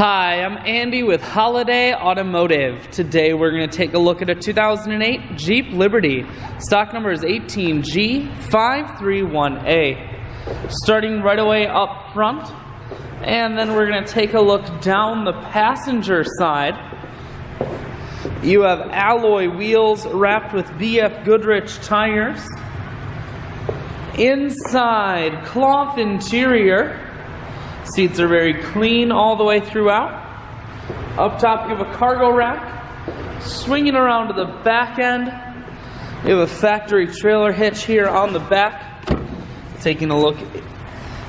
Hi, I'm Andy with Holiday Automotive. Today we're going to take a look at a 2008 Jeep Liberty. Stock number is 18G531A. Starting right away up front, and then we're going to take a look down the passenger side. You have alloy wheels wrapped with BF Goodrich tires. Inside, cloth interior. Seats are very clean all the way throughout. Up top you have a cargo rack. Swinging around to the back end, you have a factory trailer hitch here on the back. Taking a look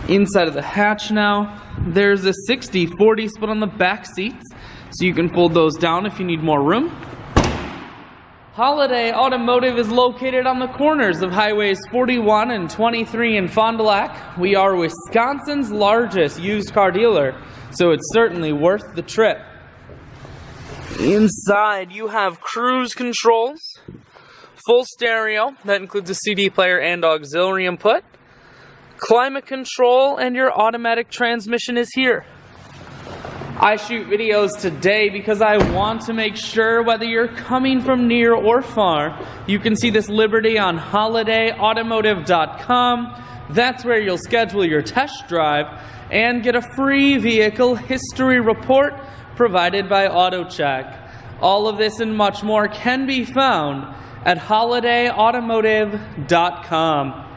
inside of the hatch now. There's a 60-40 split on the back seats, so you can fold those down if you need more room. Holiday Automotive is located on the corners of highways 41 and 23 in Fond du Lac. We are Wisconsin's largest used car dealer, so it's certainly worth the trip. Inside you have cruise controls, full stereo, that includes a CD player and auxiliary input, climate control, and your automatic transmission is here. I shoot videos today because I want to make sure whether you're coming from near or far, you can see this Liberty on holidayautomotive.com. That's where you'll schedule your test drive and get a free vehicle history report provided by AutoCheck. All of this and much more can be found at holidayautomotive.com.